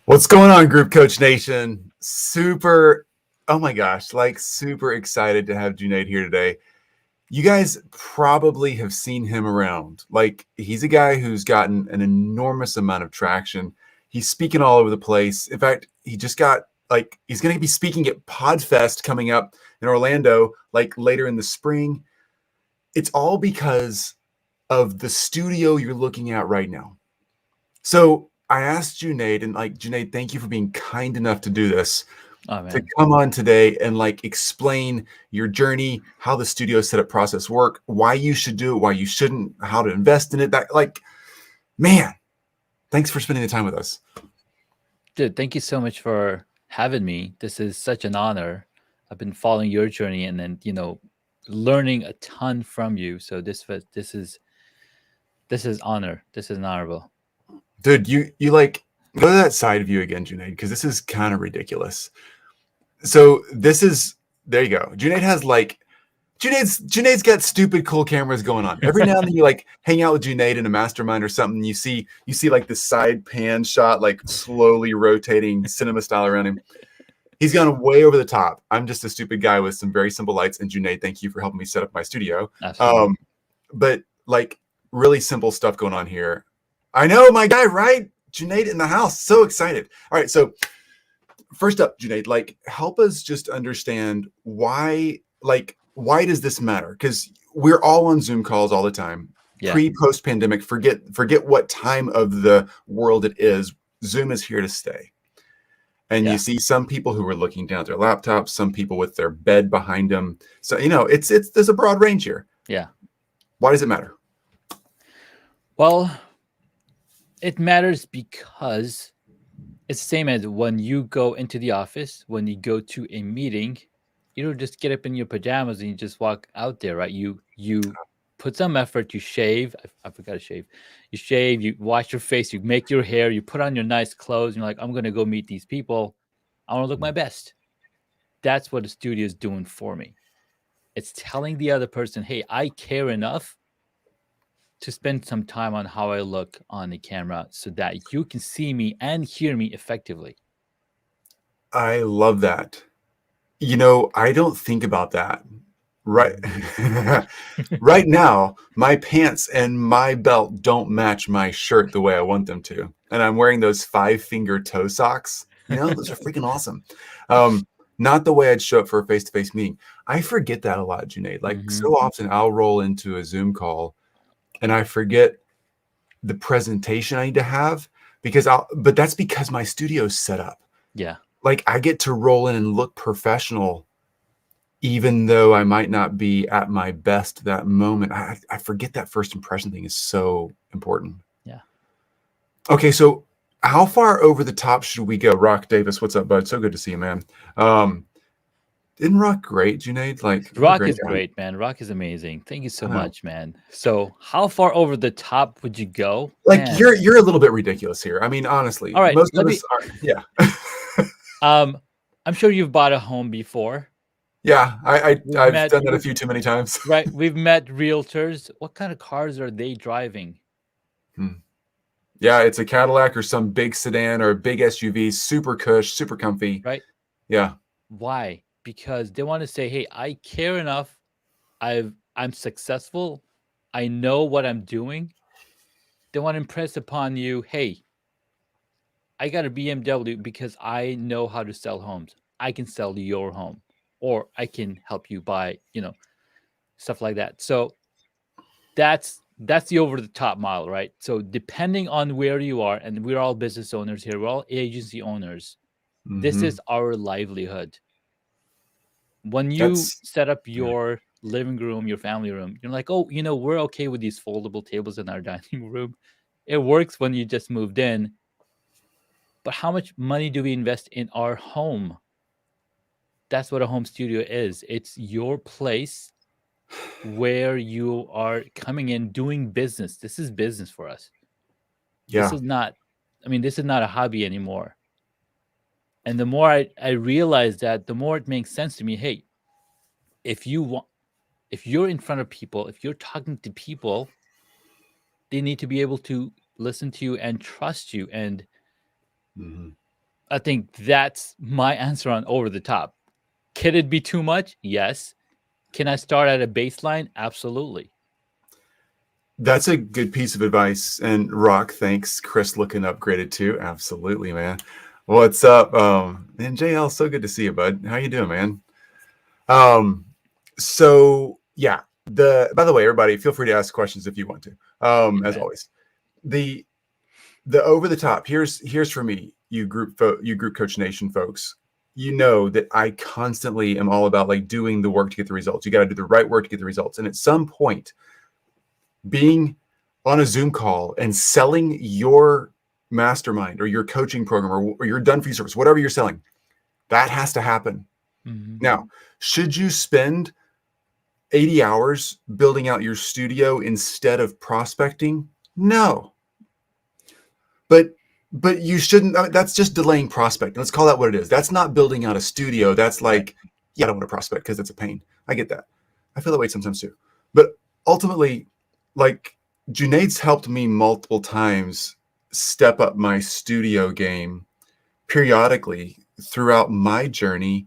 What's going on, Group Coach Nation? Oh my gosh, super excited to have Junaid here today. You guys probably have seen him around. He's a guy who's gotten an enormous amount of traction. He's speaking all over the place. In fact, he just got, he's going to be speaking at PodFest coming up in Orlando, later in the spring. It's all because of the studio you're looking at right now. So I asked Junaid, and Junaid, thank you for being kind enough to do this, to come on today and explain your journey, how the studio setup process work, why you should do it, why you shouldn't, how to invest in it. Man, thanks for spending the time with us. Dude, thank you so much for having me. This is such an honor. I've been following your journey and then, learning a ton from you. So this is honor. This is honorable. Dude, you go to that side of you again, Junaid, because this is kind of ridiculous. So there you go. Junaid has Junaid's got stupid cool cameras going on. Every now and then you hang out with Junaid in a mastermind or something. You see the side pan shot, slowly rotating cinema style around him. He's gone way over the top. I'm just a stupid guy with some very simple lights. And Junaid, thank you for helping me set up my studio. Absolutely. But really simple stuff going on here. I know my guy, right? Junaid in the house. So excited. All right. So first up, Junaid, help us just understand why does this matter? Because we're all on Zoom calls all the time. Yeah. Post pandemic, forget what time of the world it is. Zoom is here to stay. And you see some people who are looking down at their laptops, some people with their bed behind them. So, there's a broad range here. Yeah. Why does it matter? Well, it matters because it's the same as when you go into the office, when you go to a meeting, you don't just get up in your pajamas and you just walk out there, right? You put some effort, you shave. I forgot to shave. You shave, you wash your face, you make your hair, you put on your nice clothes, and you're like, I'm going to go meet these people. I want to look my best. That's what the studio is doing for me. It's telling the other person, hey, I care enough to spend some time on how I look on the camera so that you can see me and hear me effectively. I love that. I don't think about that. Right. Right now, my pants and my belt don't match my shirt the way I want them to. And I'm wearing those 5-finger toe socks. Those are freaking awesome. Not the way I'd show up for a face-to-face meeting. I forget that a lot, Junaid. So often I'll roll into a Zoom call and I forget the presentation I need to have but that's because my studio's set up. Yeah. I get to roll in and look professional, even though I might not be at my best that moment. I forget that first impression thing is so important. Yeah. Okay, so how far over the top should we go? Rock Davis, what's up, bud? So good to see you, man. Isn't Rock great, Junaid? Rock is great, man. Rock is amazing. Thank you so much, man. So how far over the top would you go? You're a little bit ridiculous here. I mean, honestly. All right, most of us are. Yeah. I'm sure you've bought a home before. Yeah, I've done that a few too many times. Right. We've met realtors. What kind of cars are they driving? Yeah, it's a Cadillac or some big sedan or a big SUV, super cush, super comfy. Right. Yeah. Why? Because they want to say, hey, I care enough. I'm successful. I know what I'm doing. They want to impress upon you, hey, I got a BMW because I know how to sell homes. I can sell your home, or I can help you buy, stuff like that. So that's the over the top model, right? So depending on where you are, and we're all business owners here, we're all agency owners. This is our livelihood. When you set up your living room, your family room, you're like, oh, we're okay with these foldable tables in our dining room. It works when you just moved in. But how much money do we invest in our home? That's what a home studio is. It's your place where you are coming in doing business. This is business for us. Yeah. This is not a hobby anymore. And the more I realize that, the more it makes sense to me. Hey, if you're in front of people, if you're talking to people, they need to be able to listen to you and trust you. And I think that's my answer on over the top. Can it be too much? Yes. Can I start at a baseline? Absolutely. That's a good piece of advice. And Rock, thanks. Chris looking upgraded too. Absolutely, man. What's up? And JL, so good to see you, bud. How you doing, man? So yeah, by the way, everybody, feel free to ask questions if you want to. As always. The over the top, here's for me, you group coach nation folks. You know that I constantly am all about like doing the work to get the results. You got to do the right work to get the results. And at some point, being on a Zoom call and selling your mastermind or your coaching program or your done for you service, whatever you're selling, that has to happen. Mm-hmm. Now, should you spend 80 hours building out your studio instead of prospecting? No. But you shouldn't. That's just delaying prospecting. Let's call that what it is. That's not building out a studio. That's like, yeah, I don't want to prospect because it's a pain. I get that. I feel that way sometimes too. But ultimately, like Junaid's helped me multiple times step up my studio game periodically throughout my journey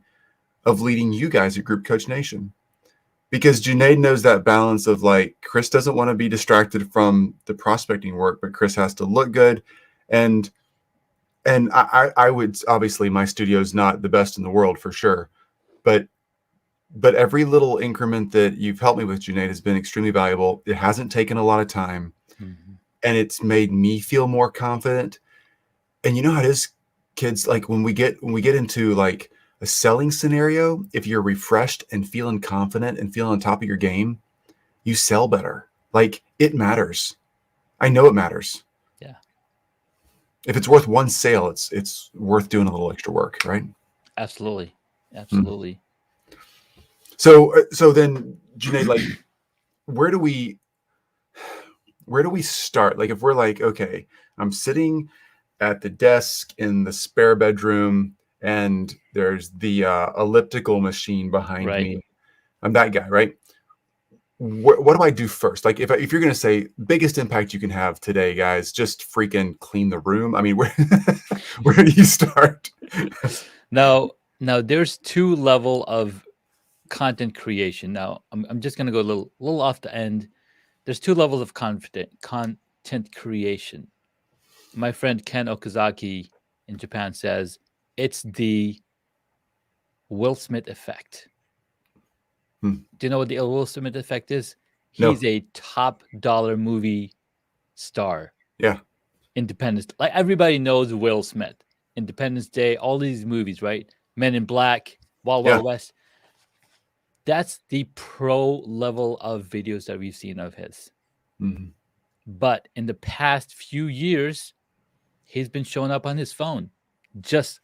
of leading you guys at Group Coach Nation. Because Junaid knows that balance of like, Chris doesn't want to be distracted from the prospecting work, but Chris has to look good. And I would, obviously my studio is not the best in the world for sure, but every little increment that you've helped me with, Junaid, has been extremely valuable. It hasn't taken a lot of time, and it's made me feel more confident. And you know how it is, kids, like when we get into like a selling scenario, if you're refreshed and feeling confident and feeling on top of your game, you sell better. Like it matters. I know it matters. Yeah. If it's worth one sale, it's worth doing a little extra work, right? Absolutely. Absolutely. So then, Junaid, like, where do we start? Like, if we're like, okay, I'm sitting at the desk in the spare bedroom, and there's the elliptical machine behind me. I'm that guy, right? What do I do first? Like, if you're going to say biggest impact you can have today, guys, just freaking clean the room. I mean, where do you start? Now there's two level of content creation. Now I'm just going to go a little off the end. There's two levels of content creation. My friend Ken Okazaki in Japan says it's the Will Smith effect. Do you know what the Will Smith effect is? He's a top dollar movie star. Yeah. Independence, like everybody knows Will Smith. Independence Day, all these movies, right? Men in Black, Wild Wild West. That's the pro level of videos that we've seen of his. But in the past few years, he's been showing up on his phone, just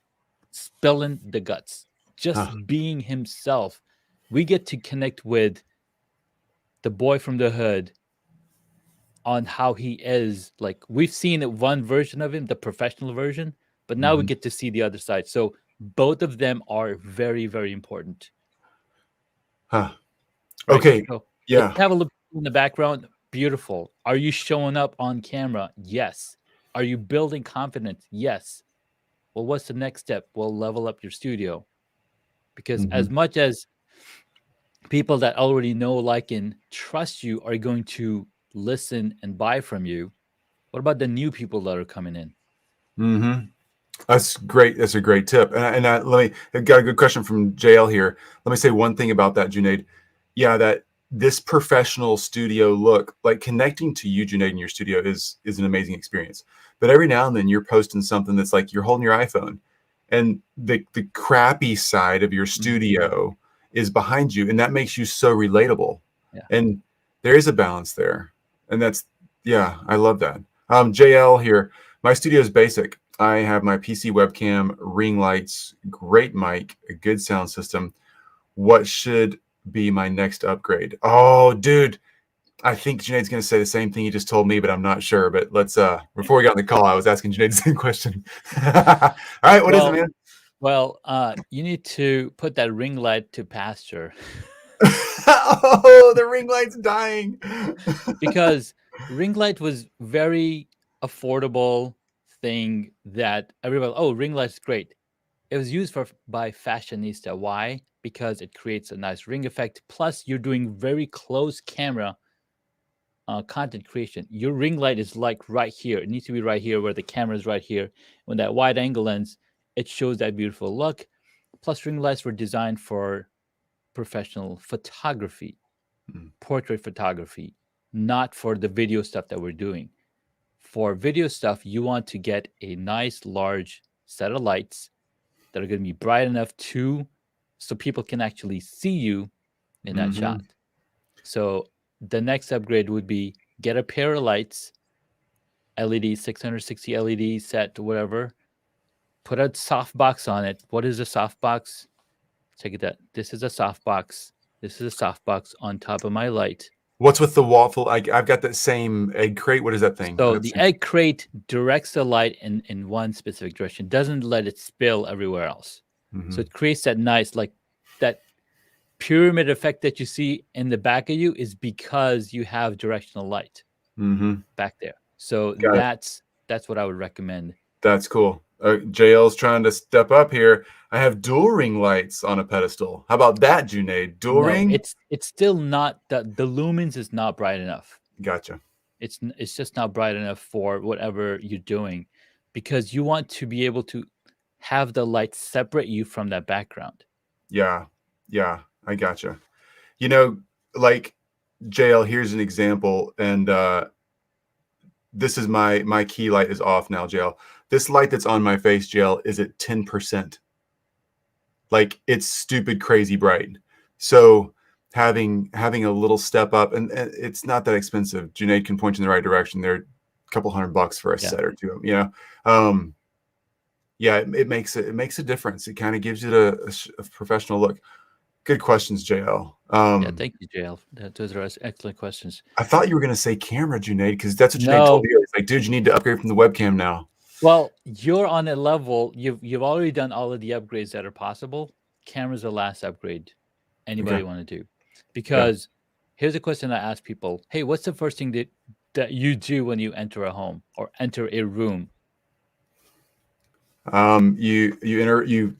spilling the guts, just being himself. We get to connect with the boy from the hood on how he is. Like we've seen one version of him, the professional version, but now we get to see the other side. So both of them are very, very important. Right? Okay. So yeah. Have a look in the background. Beautiful. Are you showing up on camera? Yes. Are you building confidence? Yes. Well, what's the next step? Well, level up your studio. Because as much as people that already know, like, and trust you are going to listen and buy from you, what about the new people that are coming in? That's great. That's a great tip. And I've got a good question from JL here. Let me say one thing about that, Junaid. Yeah, that this professional studio look, like connecting to you, Junaid, in your studio is an amazing experience. But every now and then you're posting something that's like you're holding your iPhone and the crappy side of your studio is behind you. And that makes you so relatable. Yeah. And there is a balance there. And that's, yeah, I love that. JL here. My studio is basic. I have my PC webcam, ring lights, great mic, a good sound system. What should be my next upgrade? Oh, dude, I think Junaid's going to say the same thing he just told me, but I'm not sure. But let's, before we got on the call, I was asking Junaid the same question. All right, what is it, man? Well, you need to put that ring light to pasture. Oh, the ring light's dying. Because ring light was very affordable, thing that everybody, oh, ring light's great. It was used by fashionista. Why? Because it creates a nice ring effect. Plus, you're doing very close camera content creation. Your ring light is like right here. It needs to be right here where the camera is right here. When that wide angle lens, it shows that beautiful look. Plus, ring lights were designed for professional photography, portrait photography, not for the video stuff that we're doing. For video stuff, you want to get a nice large set of lights that are going to be bright enough so people can actually see you in that shot. So the next upgrade would be get a pair of lights, LED, 660 LED set, whatever. Put a softbox on it. What is a softbox? Check it out. This is a softbox. This is a softbox on top of my light. What's with the waffle? I've got that same egg crate. What is that thing? So the egg crate directs the light in one specific direction, doesn't let it spill everywhere else. So it creates that nice, like that pyramid effect that you see in the back of you is because you have directional light back there. So that's what I would recommend. That's cool. JL's trying to step up here. I have dual ring lights on a pedestal. How about that, Junaid? Dual ring? It's still not the lumens is not bright enough. Gotcha. It's just not bright enough for whatever you're doing, because you want to be able to have the light separate you from that background. Yeah, I gotcha. You know, like JL, here's an example, and this is my key light is off now, JL. This light that's on my face, JL, is at 10%. Like, it's stupid crazy bright. So having a little step up, and it's not that expensive. Junaid can point you in the right direction. They're a couple $100 for a set or two. You know, it makes a difference. It kind of gives it a professional look. Good questions, JL. Thank you, JL. Those are excellent questions. I thought you were going to say camera, Junaid, because that's what Junaid told me. It's like, dude, you need to upgrade from the webcam now. Well, you're on a level. You've already done all of the upgrades that are possible. Camera's the last upgrade anybody want to do. Because here's a question I ask people. Hey, what's the first thing that you do when you enter a home or enter a room? You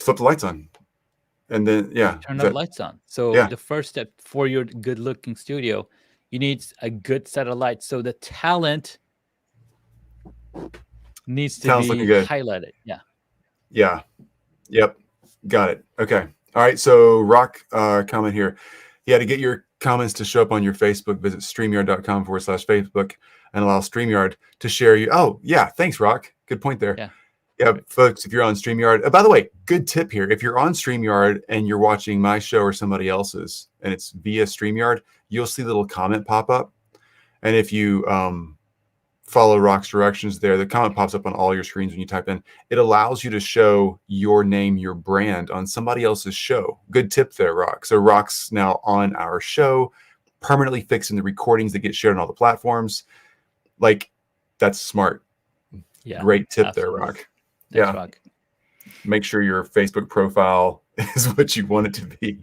flip the lights on. And then, turn the lights on. So the first step for your good looking studio, you need a good set of lights. So the talent needs to be highlighted. Yeah. Yep. Got it. Okay. All right. So Rock comment here. To get your comments to show up on your Facebook, visit StreamYard.com/Facebook and allow StreamYard to share you. Oh, yeah. Thanks, Rock. Good point there. Yeah, folks, if you're on StreamYard, by the way, good tip here. If you're on StreamYard and you're watching my show or somebody else's, and it's via StreamYard, you'll see a little comment pop up. And if you follow Rock's directions there, the comment pops up on all your screens when you type in. It allows you to show your name, your brand on somebody else's show. Good tip there, Rock. So Rock's now on our show, permanently fixing the recordings that get shared on all the platforms. Like, that's smart. Yeah, great tip there, Rock. Thanks, Rock. Make sure your Facebook profile is what you want it to be.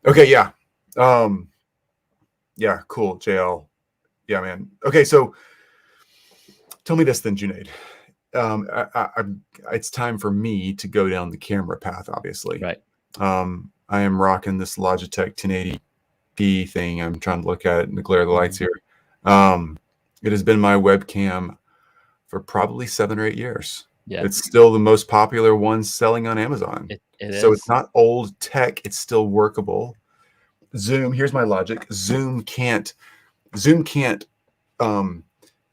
Okay, yeah, cool, JL. Yeah, man. Okay, so tell me this then, Junaid. It's time for me to go down the camera path, obviously. Right. I am rocking this Logitech 1080p thing. I'm trying to look at it in the glare of the lights here. It has been my webcam for probably 7 or 8 years. Yeah. It's still the most popular one selling on Amazon. So it's not old tech. It's still workable. Zoom, here's my logic. Zoom can't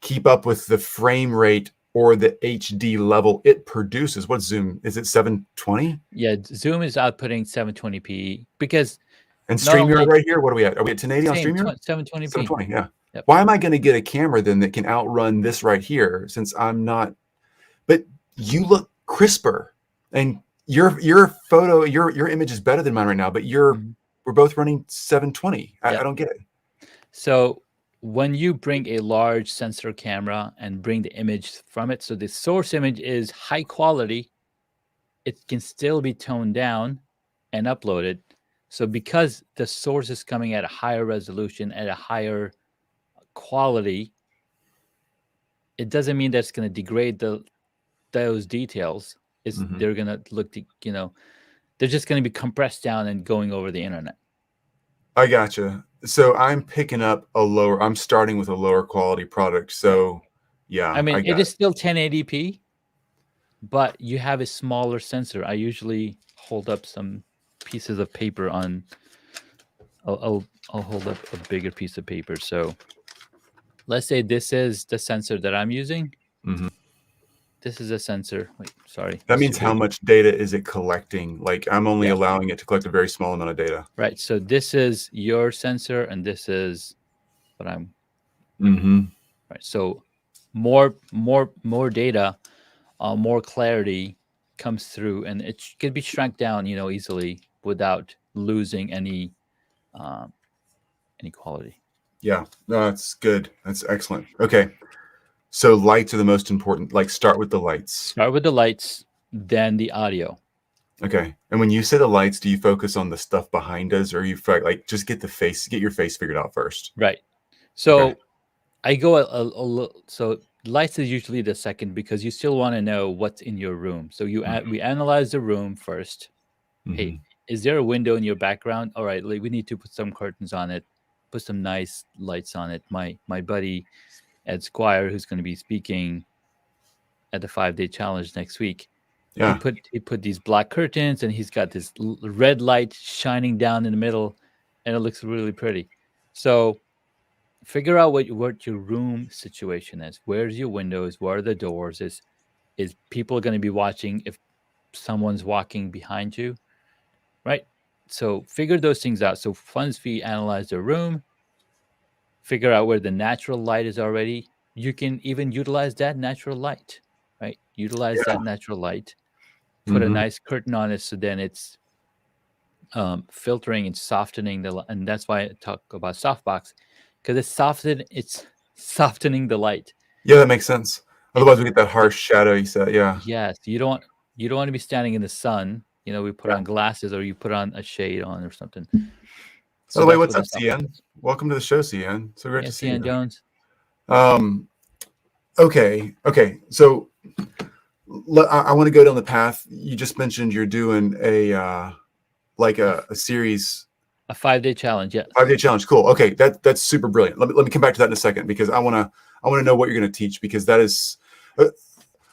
keep up with the frame rate or the HD level it produces. What Zoom? Is it 720? Yeah, Zoom is outputting 720p because... And StreamYard right here, what are we at? Are we at 1080 on StreamYard? 720p. 720, yeah. Yep. Why am I going to get a camera then that can outrun this right here since I'm not... But you look crisper and your photo, your image is better than mine right now, but we're both running 720. I don't get it. So when you bring a large sensor camera and bring the image from it, so the source image is high quality, it can still be toned down and uploaded. So because the source is coming at a higher resolution, at a higher quality, it doesn't mean that's going to degrade those details. It's Mhm. they're going to look, they're just going to be compressed down and going over the internet. I gotcha. So I'm picking up I'm starting with a lower quality product. So yeah, I mean, I it got is it. still 1080p, but you have a smaller sensor. I usually hold up some pieces of paper on. I'll hold up a bigger piece of paper. So let's say this is the sensor that I'm using. Mhm. This is a sensor. Wait, sorry, That it's means too how big. much data is it collecting? Like I'm only Yeah, allowing it to collect a very small amount of data. right. So this is your sensor, and this is what I'm. Mhm. Right. So more data, more clarity comes through, and it can be shrunk down, easily without losing um, any quality. Yeah. No, that's good. That's excellent. Okay. So lights are the most important. Like start with the lights. Start with the lights, then the audio. Okay. And when you say the lights, do you focus on the stuff behind us or like just get your face figured out first? Right. Okay. So I go so lights is usually the second because you still want to know what's in your room. So Mhm. we analyze the room first. Hey, Mhm. is there a window in your background? All right, like we need to put some curtains on it, put some nice lights on it. My buddy Ed Squire, who's going to be speaking at the 5-day challenge next week, Yeah. he put these black curtains and he's got this red light shining down in the middle, and it looks really pretty. So figure out what your room situation is. Where's your windows? Where are the doors? Is people going to be watching if someone's walking behind you? Right. So figure those things out. So funds fee analyze the room, figure out where the natural light is already. You can even utilize that natural light, right? Utilize Yeah. that natural light, put a Mhm. nice curtain on it so then it's filtering and softening and that's why I talk about softbox, because it's softening the light. Yeah, that makes sense. Otherwise, It's we get that the harsh shadow you said. Yeah. Yes, you don't want to be standing in the sun. We put Yeah. on glasses or you put on a shade on or something. By So the way, that's what's what the up, softbox CN? is. Welcome to the show, CN. So great to Yes, see Ian you. Jones. Um, okay. Okay. So I want to go down the path. You just mentioned you're doing A, f- a series a 5-day challenge. Yes. 5-day challenge. Cool. Okay. That's super brilliant. Let me come back to that in a second because I want to know what you're going to teach because that is,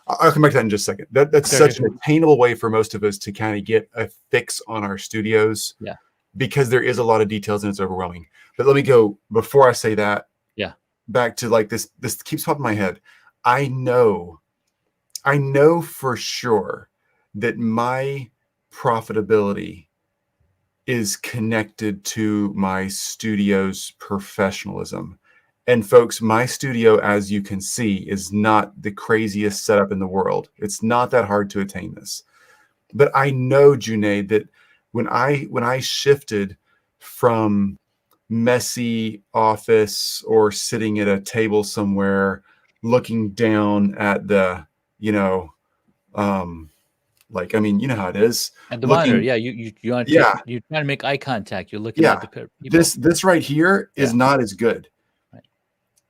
I'll come back to that in just a second. That's Sure, such sure. an attainable way for most of us to kind of get a fix on our studios Yeah. because there is a lot of details and it's overwhelming. But let me go before I say that Yeah. back to like this keeps popping in my head. I know for sure that my profitability is connected to my studio's professionalism. And folks, my studio, as you can see, is not the craziest setup in the world. It's not that hard to attain this. But I know, Junaid, that when I shifted from messy office or sitting at a table somewhere looking down at the, you know, um, like I mean, you know how it is. And the monitor. Looking, Yeah. You want to yeah, you're trying to make eye contact. You're looking yeah. at the people. This right here is Yeah. not as good Right.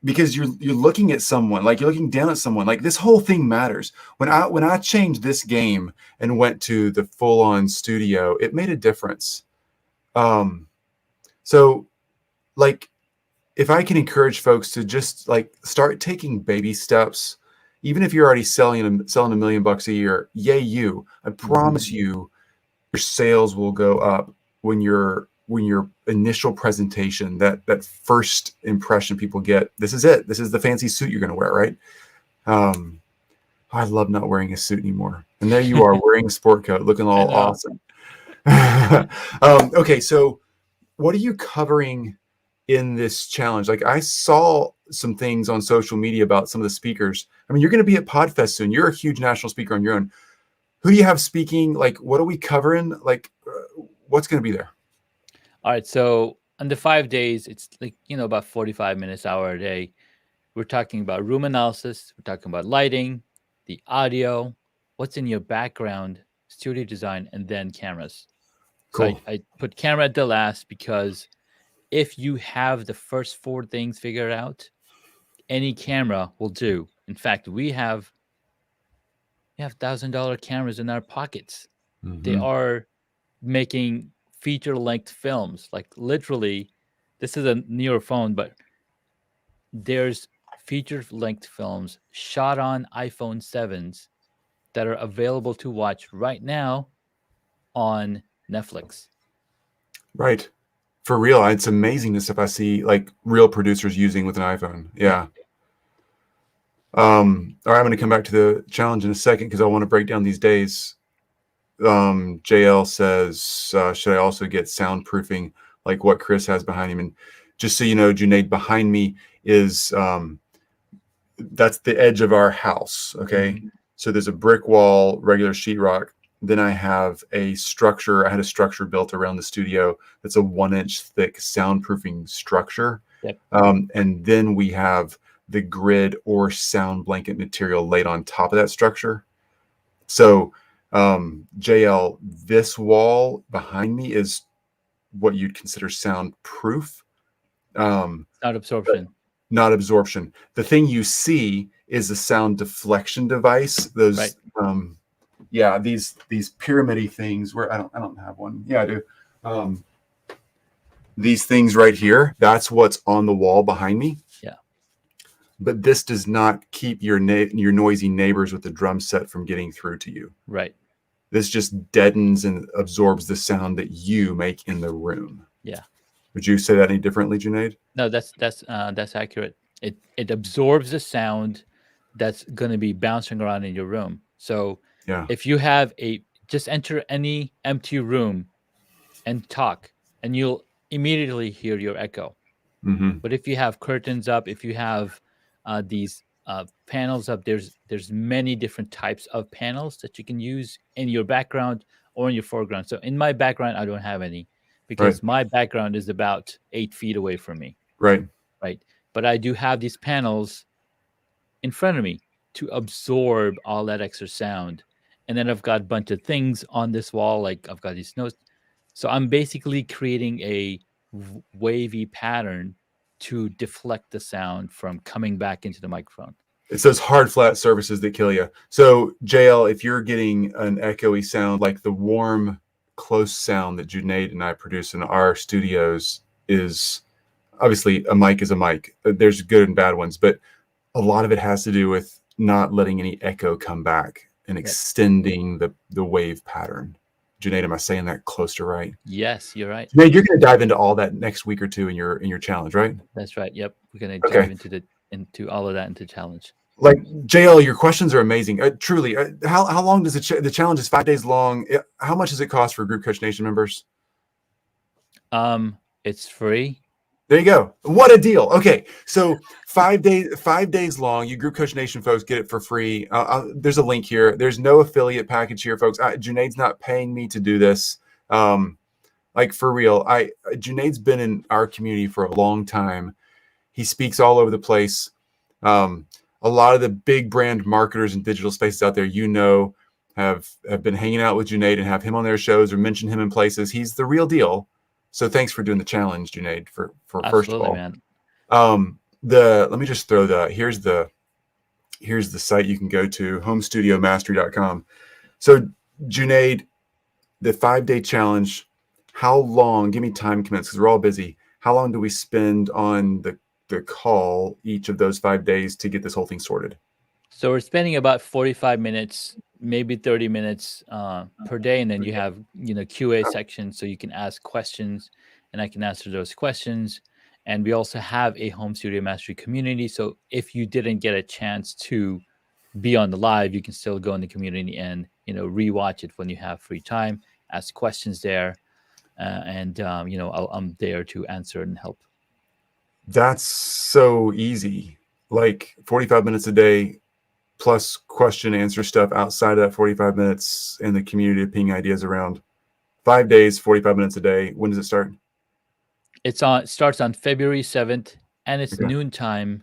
because you're looking at someone like you're looking down at someone like this whole thing matters. When I changed this game and went to the full on studio, it made a difference. Um, so like if I can encourage folks to just like start taking baby steps, even if you're already selling $1 million a year, yay you! I promise you, your sales will go up when your initial presentation, that first impression people get, this is it. This is the fancy suit you're going to wear, right? Um, I love not wearing a suit anymore. And there you are wearing a sport coat, looking I all know. awesome. Okay, so what are you covering in this challenge? Like I saw some things on social media about some of the speakers. I mean, you're going to be at Podfest soon. You're a huge national speaker on your own. Who do you have speaking? Like, what are we covering? Like, what's going to be there? All right. So on the 5 days, it's like, about 45 minutes, hour a day. We're talking about room analysis. We're talking about lighting, the audio, what's in your background, studio design, and then cameras. So Cool. I put camera at the last because if you have the first four things figured out, any camera will do. In fact, we have $1,000 cameras in our pockets. They Mm-hmm. are making feature-length films. Like literally, this is a newer phone, but there's feature-length films shot on iPhone 7s that are available to watch right now on Netflix. Right. For real, it's amazing the stuff I see like real producers using with an iPhone. Yeah. All right, I'm going to come back to the challenge in a second because I want to break down these days. JL says, should I also get soundproofing like what Chris has behind him? And just so you know, Junaid, behind me is that's the edge of our house. Okay. Mhm. So there's a brick wall, regular sheetrock. Then I have a structure. I had a structure built around the studio that's a 1-inch thick soundproofing structure. Yep. And then we have the grid or sound blanket material laid on top of that structure. So, JL, this wall behind me is what you'd consider soundproof. Sound absorption. Not absorption. The thing you see is a sound deflection device. Those, Right. Yeah, these pyramid-y things. Where I don't have one. Yeah, I do. These things right here. That's what's on the wall behind me. Yeah. But this does not keep your noisy neighbors with the drum set from getting through to you. Right. This just deadens and absorbs the sound that you make in the room. Yeah. Would you say that any differently, Junaid? No, that's accurate. It absorbs the sound that's going to be bouncing around in your room. So Yeah. if you have just enter any empty room and talk, and you'll immediately hear your echo. Mm-hmm. But if you have curtains up, if you have these panels up, there's many different types of panels that you can use in your background or in your foreground. So in my background, I don't have any because my background is about 8 feet away from me. Right. Right. But I do have these panels in front of me to absorb all that extra sound. And then I've got a bunch of things on this wall, like I've got these notes. So I'm basically creating a wavy pattern to deflect the sound from coming back into the microphone. It's those hard, flat surfaces that kill you. So, JL, if you're getting an echoey sound, like the warm, close sound that Junaid and I produce in our studios is obviously a mic is a mic. There's good and bad ones, but a lot of it has to do with not letting any echo come back and extending the wave pattern. Junaid, am I saying that close to right? Yes, you're right. Junaid, you're going to dive into all that next week or two in your challenge, right? That's right. Yep, we're going to dive into all of that into challenge. Like JL, your questions are amazing. Truly, how long does the challenge is 5 days long? How much does it cost for Group Coach Nation members? It's free. There you go. What a deal. Okay, so 5 days long. You Group Coach Nation folks get it for free. There's a link here. There's no affiliate package here, folks. Junaid's not paying me to do this. Like for real, Junaid's been in our community for a long time. He speaks all over the place. A lot of the big brand marketers and digital spaces out there, have been hanging out with Junaid and have him on their shows or mention him in places. He's the real deal. So thanks for doing the challenge, Junaid, for Absolutely, first of all. Man. Let me just throw here's the site you can go to, homestudiomastery.com. So Junaid, the 5-day challenge, how long, give me time commitments because we're all busy. How long do we spend on the call each of those 5 days to get this whole thing sorted? So we're spending about 45 minutes, maybe 30 minutes per day. And then you have, QA section. So you can ask questions and I can answer those questions. And we also have a Home Studio Mastery community. So if you didn't get a chance to be on the live, you can still go in the community and, rewatch it when you have free time, ask questions there. I'm there to answer and help. That's so easy. Like 45 minutes a day plus question answer stuff outside of that 45 minutes in the community to ping ideas around. 5 days, 45 minutes a day. When does it start? It starts on February 7th and it's noontime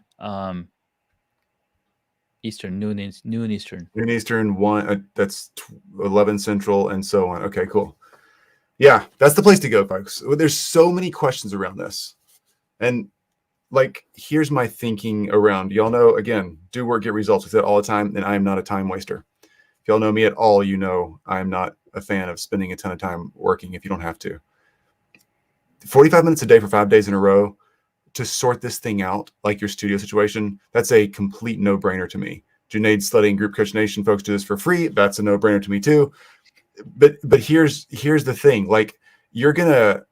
Eastern, noon Eastern. Noon Eastern, 1, that's 11 Central and so on. Okay, cool. Yeah, that's the place to go, folks. There's so many questions around this. And like, here's my thinking around, y'all know, again, do work, get results. We say it all the time, and I am not a time waster. If y'all know me at all, you know I'm not a fan of spending a ton of time working if you don't have to. 45 minutes a day for 5 days in a row to sort this thing out, like your studio situation, that's a complete no-brainer to me. Junaid studying Group Coach Nation, folks do this for free. That's a no-brainer to me too. But here's the thing. Like, you're gonna,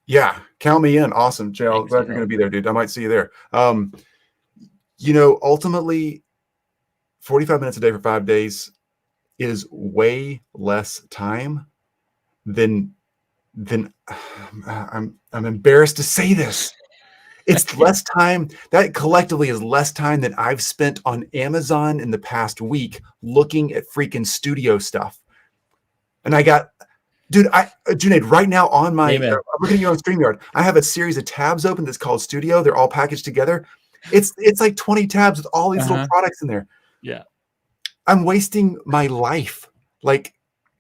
yeah, count me in. Awesome, Jay. Glad you're gonna be there, dude. I might see you there. You know, ultimately, 45 minutes a day for 5 days is way less time than I'm embarrassed to say this. It's less time. That collectively is less time than I've spent on Amazon in the past week looking at freaking studio stuff. And I got, dude, Junaid, right now on my, I'm looking at you on StreamYard. I have a series of tabs open that's called Studio. They're all packaged together. It's like 20 tabs with all these little products in there. Yeah. I'm wasting my life. Like,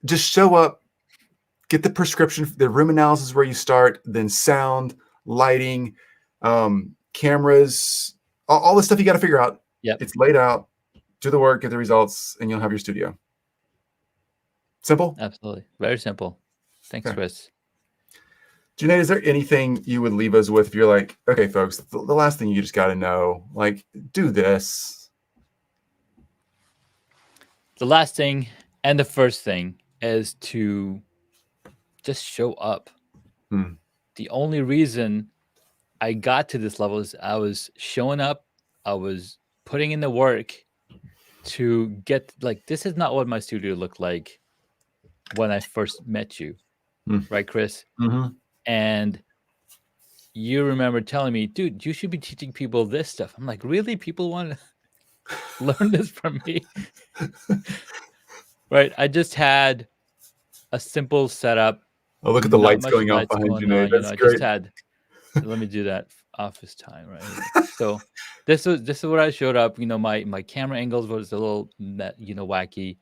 just show up, get the prescription, the room analysis where you start, then sound, lighting, cameras, all the stuff you got to figure out. Yep. It's laid out, do the work, get the results, and you'll have your studio. Simple? Absolutely. Very simple. Thanks, Chris. Junaid, is there anything you would leave us with if you're like, okay, folks, the last thing you just got to know, like, do this? The last thing and the first thing is to just show up. The only reason I got to this level is I was showing up, I was putting in the work to get, like, this is not what my studio looked like when I first met you, right, Chris? And you remember telling me, dude, you should be teaching people this stuff. I'm like, really? People want to learn this from me? Right? I just had a simple setup. Oh, look at the lights going off behind you, Nate. That's great. I just had, let me do that office time, right? So this is where I showed up. You know, my camera angles was a little, wacky,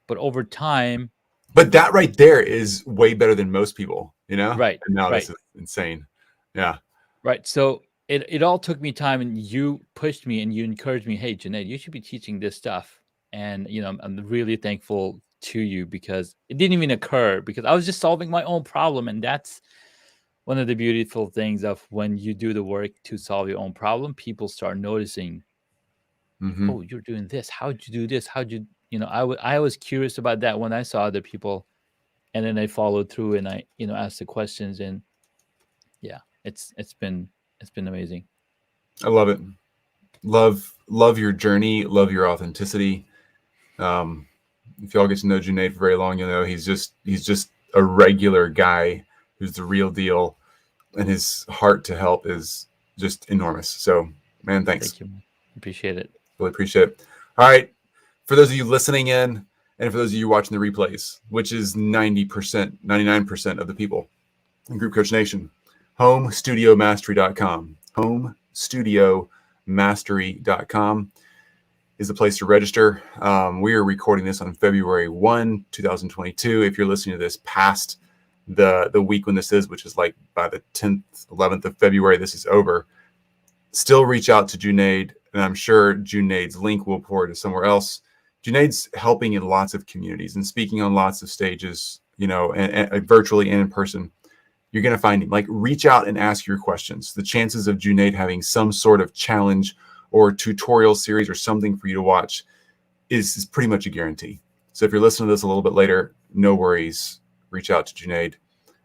but over time. But that right there is way better than most people, you know? Right. And now this is insane. Yeah. Right. So it all took me time, and you pushed me and you encouraged me. Hey, Junaid, you should be teaching this stuff. And, I'm really thankful to you, because it didn't even occur, because I was just solving my own problem. And that's one of the beautiful things of when you do the work to solve your own problem, people start noticing, oh, you're doing this. How'd you do this? How'd you, I was curious about that when I saw other people, and then I followed through and I, asked the questions, and yeah, it's been amazing. I love it. Love your journey. Love your authenticity. If y'all get to know Junaid for very long, you'll know he's just a regular guy who's the real deal, and his heart to help is just enormous. So, man, thanks. Thank you, man. Appreciate it. Really appreciate it. All right. For those of you listening in, and for those of you watching the replays, which is 90%, 99% of the people in Group Coach Nation, homestudiomastery.com. Homestudiomastery.com is the place to register. We are recording this on February 1, 2022. If you're listening to this past the week when this is, which is like by the 10th, 11th of February, this is over. Still reach out to Junaid, and I'm sure Junaid's link will pour to somewhere else. Junaid's helping in lots of communities and speaking on lots of stages, and virtually and in person. You're going to find him. Like, reach out and ask your questions. The chances of Junaid having some sort of challenge or tutorial series or something for you to watch is pretty much a guarantee. So if you're listening to this a little bit later, no worries. Reach out to Junaid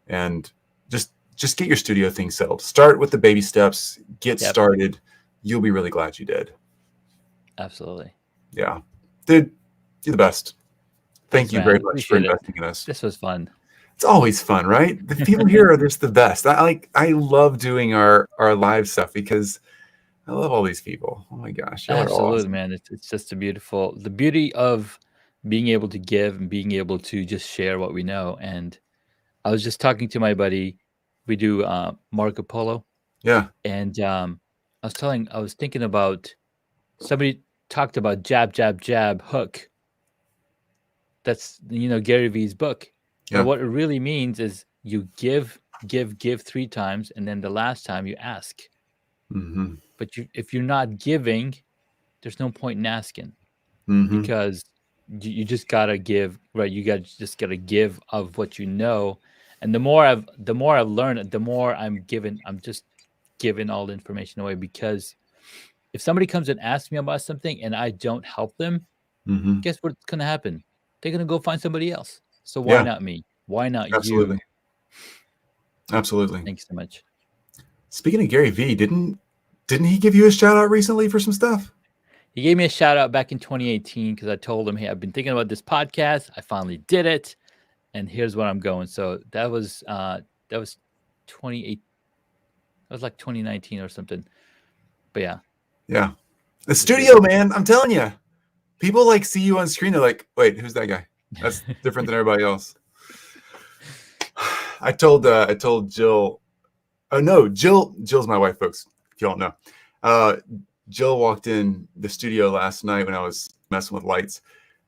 and just get your studio thing settled. Start with the baby steps. Get started. You'll be really glad you did. Absolutely. Yeah. Dude, you're the best. Thank you very much for investing in us. This was fun. It's always fun, right? The people here are just the best. I love doing our live stuff because I love all these people. Oh my gosh. Absolutely, awesome. man. It's just the beauty of being able to give and being able to just share what we know. And I was just talking to my buddy. We do Marco Polo. Yeah. And I was thinking about, somebody talked about jab, jab, jab, hook. That's, Gary Vee's book. Yeah. But what it really means is you give 3 times, and then the last time you ask. But if you're not giving, there's no point in asking, Mm-hmm. because you just gotta give, right? You just gotta give of what you know. And the more I've learned, the more I'm just giving all the information away, because if somebody comes and asks me about something and I don't help them, Mm-hmm. guess what's gonna happen? They're gonna go find somebody else. So why Yeah, not me? Why not absolutely. you? Absolutely. Thank you so much. Speaking of Gary Vee, didn't he give you a shout out recently for some stuff? He gave me a shout out back in 2018 because I told him, hey, I've been thinking about this podcast. I finally did it, and here's where I'm going. So that was 28. That was like 2019 or something. But yeah. Yeah. The studio, man. I'm telling you. People like see you on screen. They're like, wait, who's that guy? That's different than everybody else. I told Jill. Oh no, Jill's my wife, folks. If you don't know. Jill walked in the studio last night when I was messing with lights,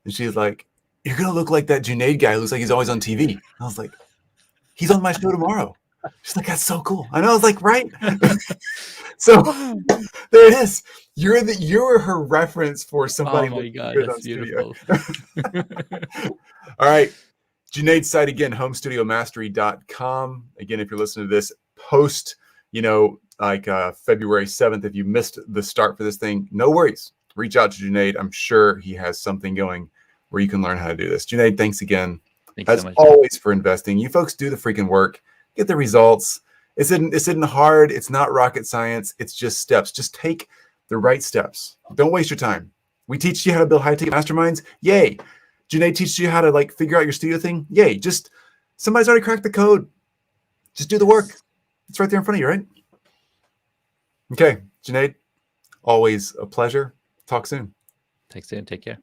and she's like, "You're gonna look like that Junaid guy who looks like he's always on TV." I was like, "He's on my show tomorrow." She's like, "That's so cool." I know. I was like, "Right." So there it is. You're her reference for somebody Oh my looking God, good that's on studio. beautiful. All right. Junaid's site again, homestudiomastery.com. Again, if you're listening to this post, February 7th, if you missed the start for this thing, no worries. Reach out to Junaid. I'm sure he has something going where you can learn how to do this. Junaid, thanks again. Thanks as so much. always for investing. You folks do the freaking work, get the results. It's isn't hard. It's not rocket science. It's just steps. Just take the right steps. Don't waste your time. We teach you how to build high-ticket masterminds. Yay. Junaid teaches you how to figure out your studio thing. Yay. Just somebody's already cracked the code. Just do the work. It's right there in front of you, right? Okay. Junaid, always a pleasure. Talk soon. Take care.